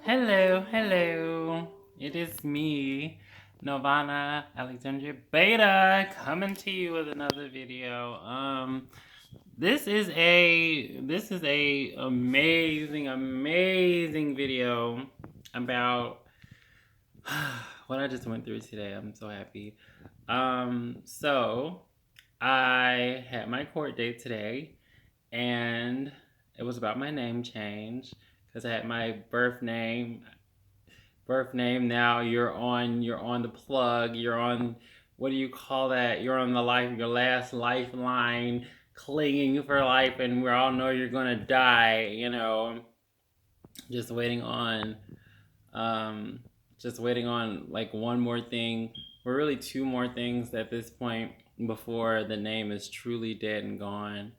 Hello, hello. It is me, Novonna Alexandria Beta, coming to you with another video. This is a amazing video about what I just went through today. I'm so happy. So I had my court date today, and it was about my name change because I had my birth name. Now you're on the plug. You're on, what do you call that? You're on your last lifeline, clinging for life, and we all know you're gonna die. Just waiting on, um, just waiting on like one more thing, or really two more things at this point before the name is truly dead and gone.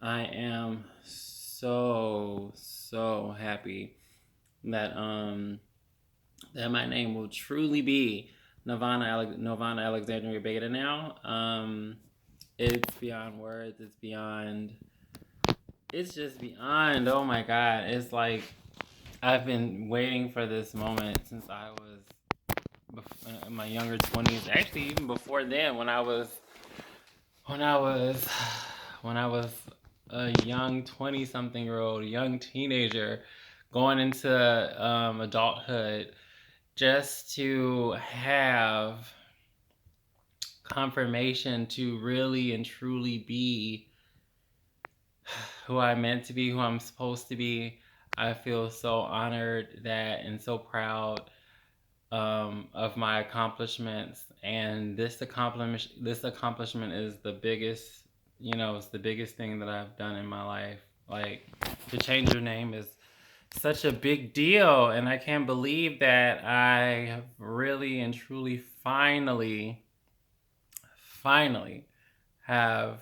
I am so happy that my name will truly be Novonna Alexandria Beta now. It's beyond words. It's just beyond. Oh my God! It's like I've been waiting for this moment since I was in my younger 20s. Actually, even before then, when I was when I was a young 20-something-year-old, young teenager, going into adulthood, just to have confirmation to really and truly be who I'm meant to be, who I'm supposed to be. I feel so honored that and so proud of my accomplishments. And this accomplishment is the biggest, it's the biggest thing that I've done in my life. Like, to change your name is such a big deal, and I can't believe that I have really and truly finally have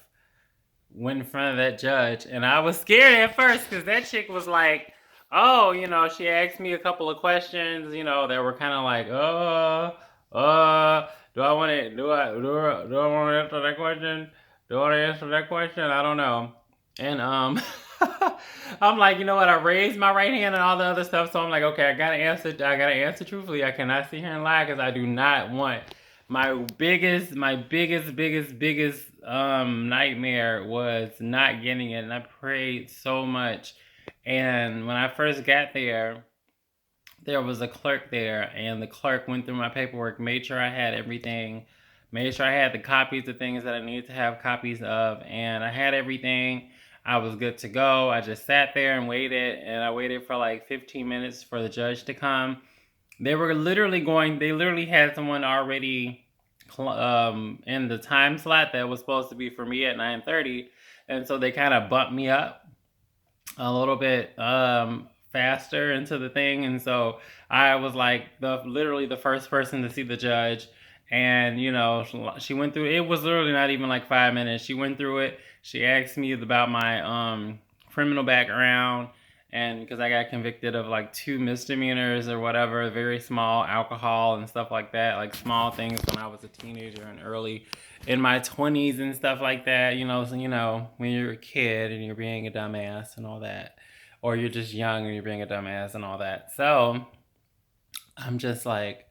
went in front of that judge. And I was scared at first because that chick was like, oh, she asked me a couple of questions, that were kind of like, do I want to do I want to answer that question? Do I want to answer that question? I don't know. And I'm like, you know what? I raised my right hand and all the other stuff, so I'm like, okay, I gotta answer. I gotta answer truthfully. I cannot sit here and lie because I do not want my biggest nightmare was not getting it, and I prayed so much. And when I first got there was a clerk there, and the clerk went through my paperwork, made sure I had everything, made sure I had the copies of things that I needed to have copies of, and I had everything. I was good to go. I just sat there and waited, and I waited for like 15 minutes for the judge to come. They literally had someone already in the time slot that was supposed to be for me at 9:30, and so they kind of bumped me up a little bit faster into the thing, and so I was like literally the first person to see the judge. And she went through it. Was literally not even like 5 minutes. She went through it. She asked me about my criminal background, and because I got convicted of like two misdemeanors or whatever, very small, alcohol and stuff like that, like small things when I was a teenager and early in my 20s and stuff like that. When you're a kid and you're being a dumbass and all that, or you're just young and you're being a dumbass and all that. So I'm just like,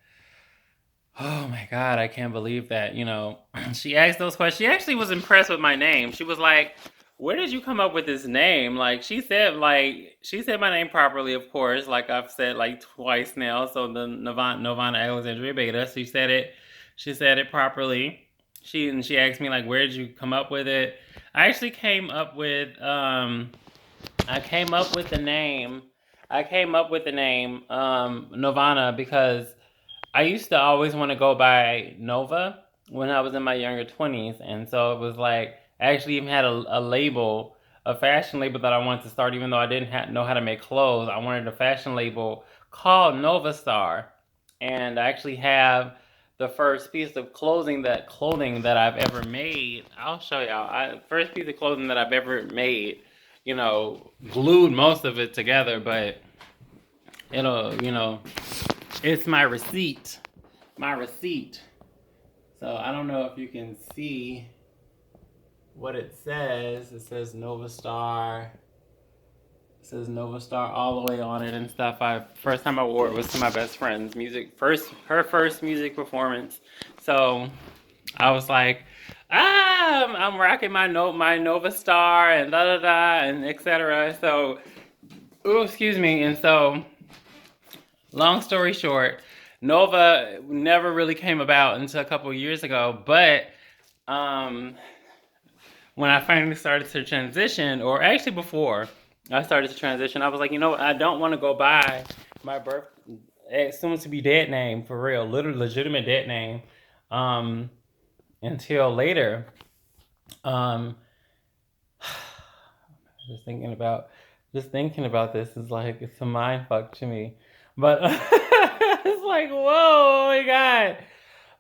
oh my God, I can't believe that. She asked those questions. She actually was impressed with my name. She was like, where did you come up with this name? She said my name properly, of course, like I've said like twice now. So the Novonna Alexandria Beta. She said it properly. She asked me like, where did you come up with it? I actually came up with I came up with the name. I came up with the name Novonna because I used to always want to go by Nova when I was in my younger 20s. And so it was like, I actually even had a label, a fashion label that I wanted to start, even though I didn't know how to make clothes. I wanted a fashion label called Nova Star. And I actually have the first piece of clothing that I've ever made. I'll show y'all. First piece of clothing that I've ever made, glued most of it together, but it'll, it's my receipt. My receipt. So I don't know if you can see what it says. It says Nova Star It says Nova Star all the way on it and stuff. First time I wore it was to my best friend's her first music performance. So I was like, I'm rocking my Nova Star and da da da and etc. So, ooh, excuse me. And so, long story short, Nova never really came about until a couple of years ago. But um, when I finally started to transition, or actually before I started to transition, I was like, you know what? I don't want to go by my birth, soon to be dead name for real, literally legitimate dead name, um, until later. Um, just thinking about just thinking about this is like it's a mind fuck to me, but it's like whoa, oh my god.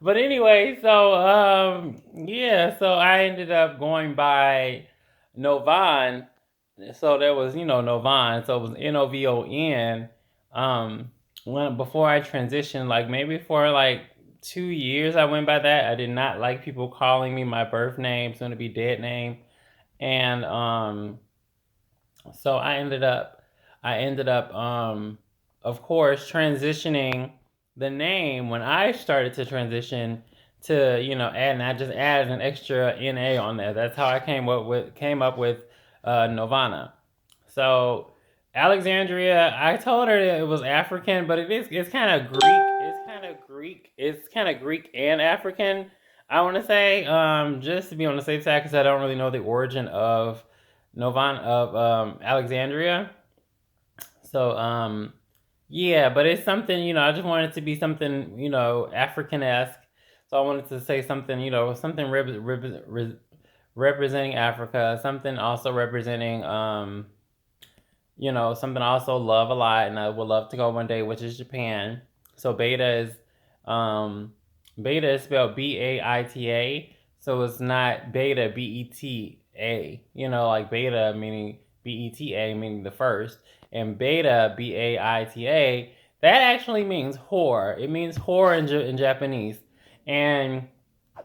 But anyway, so yeah, so I ended up going by Novon. So there was, Novon, so it was Novon. Um when before I transitioned, like maybe for like 2 years I went by that. I did not like people calling me my birth name, soon to be dead name. And so I ended up of course transitioning the name when I started to transition to, add, and I just added an extra NA on there. That's how I came up with Novonna. So Alexandria, I told her that it was African, but it's kind of Greek. It's kind of Greek and African. I want to say, just to be on the safe side, because I don't really know the origin of Alexandria. So yeah, but it's something, I just wanted it to be something, African esque. So I wanted to say something, something representing Africa, something also representing something I also love a lot and I would love to go one day, which is Japan. So um beta is spelled Baita. So it's not beta Beta. Like beta meaning Beta meaning the first, and beta Baita, that actually means whore. It means whore in Japanese. And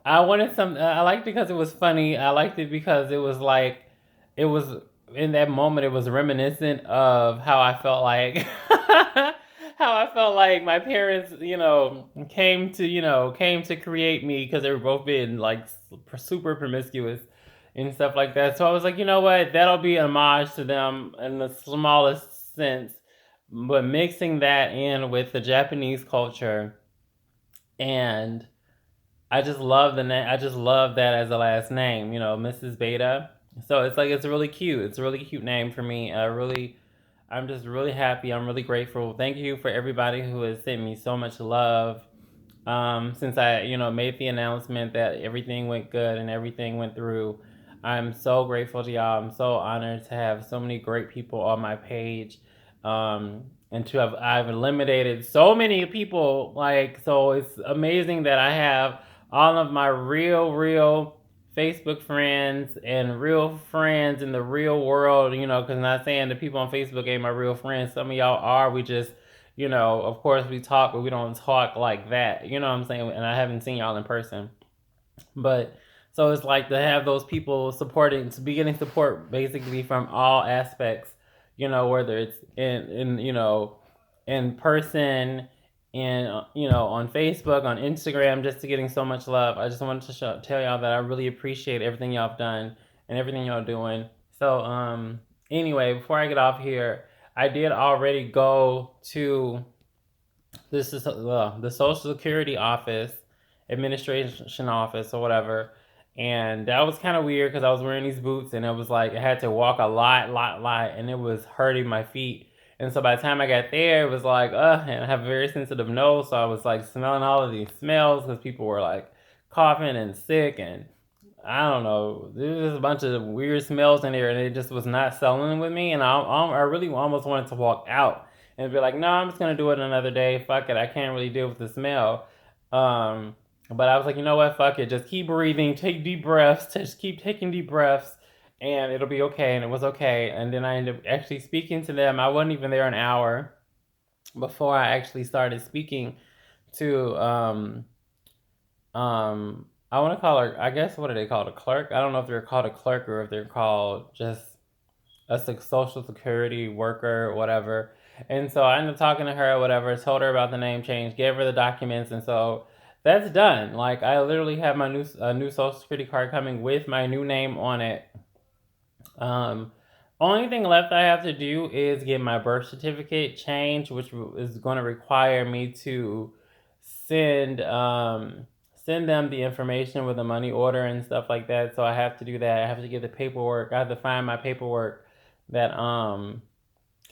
I wanted some. I liked it because it was funny. I liked it because it was like, it was in that moment. It was reminiscent of how I felt like, how I felt like my parents, came to create me because they were both being like super promiscuous and stuff like that. So I was like, you know what, that'll be an homage to them in the smallest sense, but mixing that in with the Japanese culture. And I just love the name. I just love that as a last name, Mrs. Beta. So it's like it's really cute. It's a really cute name for me. I'm just really happy. I'm really grateful. Thank you for everybody who has sent me so much love. Since I, made the announcement that everything went good and everything went through, I'm so grateful to y'all. I'm so honored to have so many great people on my page. And I've eliminated so many people. Like, so it's amazing that I have all of my real Facebook friends and real friends in the real world, because I'm not saying the people on Facebook ain't my real friends. Some of y'all are. We just, of course we talk, but we don't talk like that. You know what I'm saying? And I haven't seen y'all in person. But so it's like to have those people supporting, to be getting support basically from all aspects, whether it's in person, and on Facebook, on Instagram, just to getting so much love. I just wanted to tell y'all that I really appreciate everything y'all have done and everything y'all doing. So anyway, before I get off here, I did already go to the Social Security office, administration office, or whatever. And that was kind of weird because I was wearing these boots and it was like I had to walk a lot, and it was hurting my feet. And so by the time I got there, it was like, and I have a very sensitive nose, so I was like smelling all of these smells because people were like coughing and sick, and I don't know, there was a bunch of weird smells in there, and it just was not selling with me. And I really almost wanted to walk out and be like, no, I'm just gonna do it another day. Fuck it, I can't really deal with the smell. But I was like, you know what? Fuck it. Just keep breathing, take deep breaths, just keep taking deep breaths, and it'll be okay. And it was okay. And then I ended up actually speaking to them. I wasn't even there an hour before I actually started speaking to I want to call her, I guess, what are they called, a clerk? I don't know if they're called a clerk or if they're called just a social security worker, whatever. And so I ended up talking to her, whatever, told her about the name change, gave her the documents, and so that's done. Like I literally have my new social security card coming with my new name on it. Um, Only thing left I have to do is get my birth certificate changed, which is going to require me to send send them the information with the money order and stuff like that. So I have to do that. I have to get the paperwork. I have to find my paperwork that kind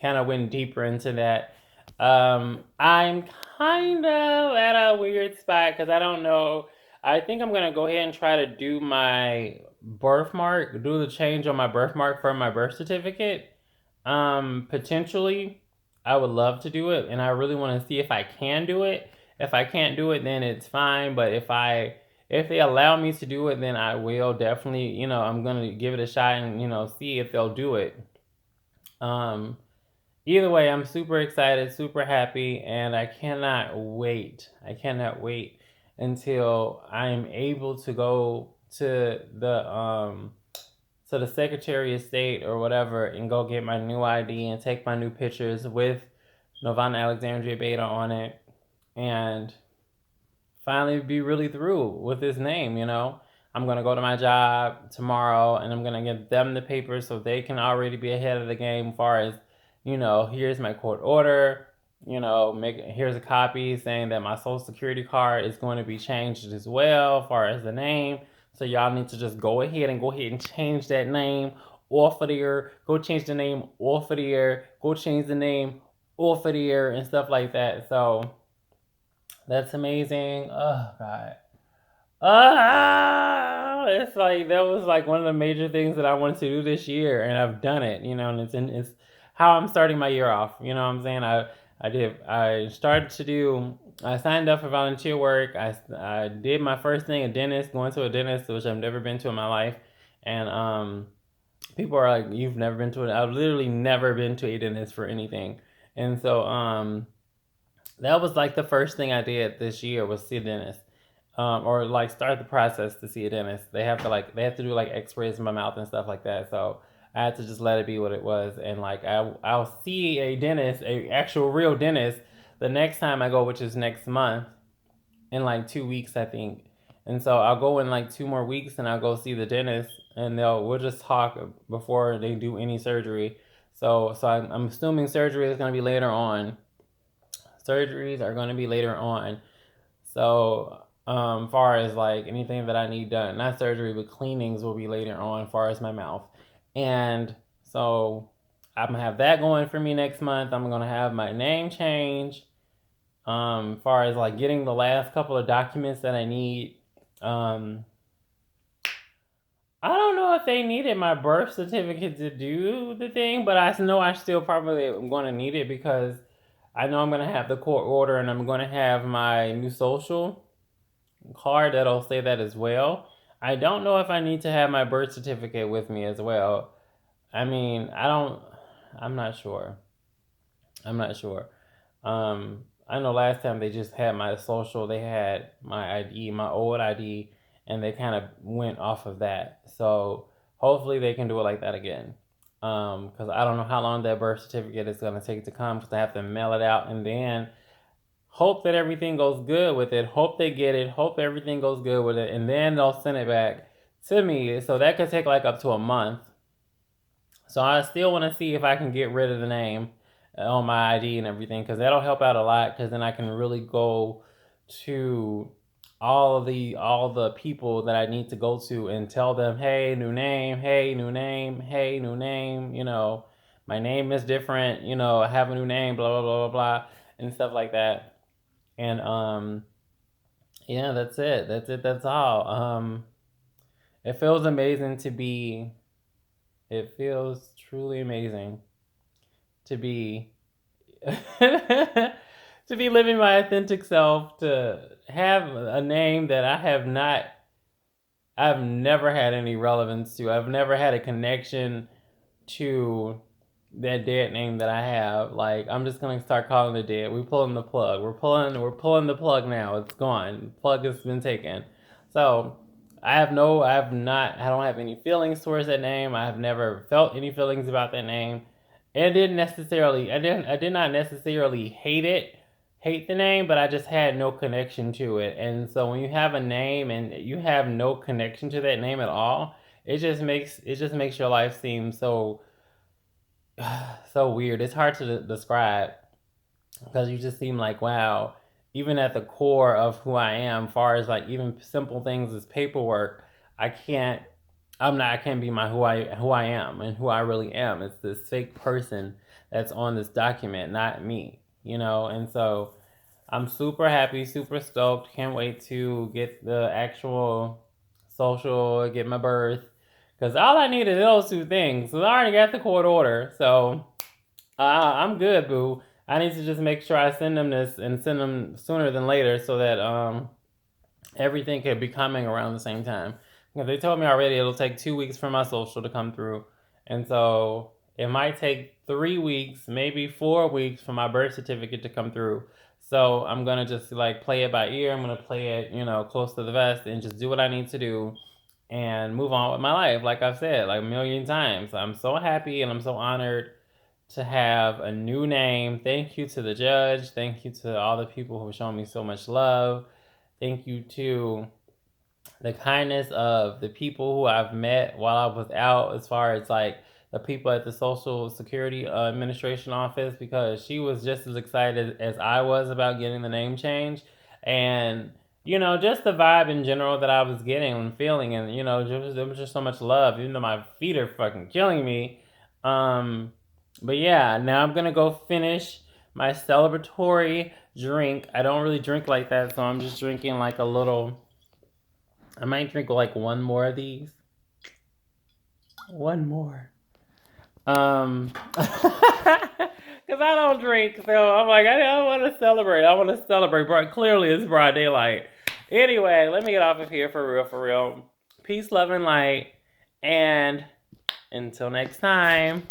of went deeper into that. I'm kind of at a weird spot because I don't know. I think I'm gonna go ahead and try to do my birthmark, do the change on my birthmark for my birth certificate. Potentially, I would love to do it, and I really want to see if I can do it. If I can't do it, then it's fine. But if they allow me to do it, then I will definitely, I'm gonna give it a shot and see if they'll do it. Um, Either way, I'm super excited, super happy, and I cannot wait. I cannot wait until I am able to go to the Secretary of State or whatever and go get my new ID and take my new pictures with Novonna Alexandria Beta on it and finally be really through with this name. I'm going to go to my job tomorrow and I'm going to give them the papers so they can already be ahead of the game as far as, here's my court order, here's a copy saying that my social security card is going to be changed as well as far as the name. So y'all need to just go ahead and change that name off of there. Go change the name off of there. Go change the name off of there and stuff like that. So that's amazing. Oh God. It's like that was like one of the major things that I wanted to do this year, and I've done it. And it's how I'm starting my year off. You know what I'm saying? I started to do. I signed up for volunteer work. I did my first thing, a dentist, going to a dentist, which I've never been to in my life, and people are like, "You've never been to it?" I've literally never been to a dentist for anything, and so that was like the first thing I did this year was see a dentist, or like start the process to see a dentist. They have to do like X-rays in my mouth and stuff like that. So I had to just let it be what it was, and like I'll see a dentist, a actual real dentist, the next time I go, which is next month, in like 2 weeks I think. And so I'll go in like 2 more weeks and I'll go see the dentist, and we'll just talk before they do any surgery. So I'm assuming surgery is going to be later on. Surgeries are going to be later on. So, far as like anything that I need done, not surgery, but cleanings will be later on, far as my mouth. And so I'm gonna have that going for me next month. I'm gonna have my name change. Far as like getting the last couple of documents that I need. I don't know if they needed my birth certificate to do the thing, but I know I still probably am going to need it because I know I'm going to have the court order and I'm going to have my new social card that'll say that as well. I don't know if I need to have my birth certificate with me as well. I mean, I'm not sure. I'm not sure. I know last time they just had my social, they had my ID, my old ID, and they kind of went off of that. So hopefully they can do it like that again. Because I don't know how long that birth certificate is going to take to come because I have to mail it out and then hope that everything goes good with it. Hope they get it. Hope everything goes good with it. And then they'll send it back to me. So that could take like up to a month. So I still want to see if I can get rid of the name on my ID and everything because that'll help out a lot because then I can really go to all the people that I need to go to and tell them, hey, new name, hey, new name, hey, new name, my name is different, I have a new name, blah blah blah blah blah and stuff like that. And yeah, that's it. That's it. That's all. It feels amazing to be. It feels truly amazing to be to be living my authentic self, to have a name that I've never had any relevance to. I've never had a connection to that dead name that I have. Like I'm just gonna start calling it dead. We're pulling the plug. We're pulling the plug now. It's gone. The plug has been taken. So I don't have any feelings towards that name. I have never felt any feelings about that name. It didn't necessarily, I did not necessarily hate the name, but I just had no connection to it. And so when you have a name and you have no connection to that name at all, it just makes your life seem so so weird. It's hard to describe because you just seem like, wow, even at the core of who I am, far as like even simple things as paperwork, I can't I can't be my who I am and who I really am. It's this fake person that's on this document, not me, you know. And so I'm super happy, super stoked. Can't wait to get the actual social, get my birth, because all I need is those two things. So I already got the court order, so I'm good, boo. I need to just make sure I send them this and send them sooner than later, so that everything could be coming around the same time. Because they told me already it'll take 2 weeks for my social to come through, and so it might take 3 weeks, maybe 4 weeks for my birth certificate to come through. So I'm gonna just like play it by ear. I'm gonna play it, close to the vest, and just do what I need to do and move on with my life. Like I've said like a million times, I'm so happy and I'm so honored to have a new name. Thank you to the judge. Thank you to all the people who have shown me so much love. Thank you to the kindness of the people who I've met while I was out, as far as like the people at the Social Security Administration office, because she was just as excited as I was about getting the name change. And, just the vibe in general that I was getting and feeling, and, there was just so much love, even though my feet are fucking killing me. But yeah, now I'm gonna go finish my celebratory drink. I don't really drink like that, so I'm just drinking like a little. I might drink like one more of these. One more. Because I don't drink, so I'm like, I want to celebrate. I want to celebrate, but clearly it's broad daylight. Anyway, let me get off of here for real, for real. Peace, love, and light. And until next time.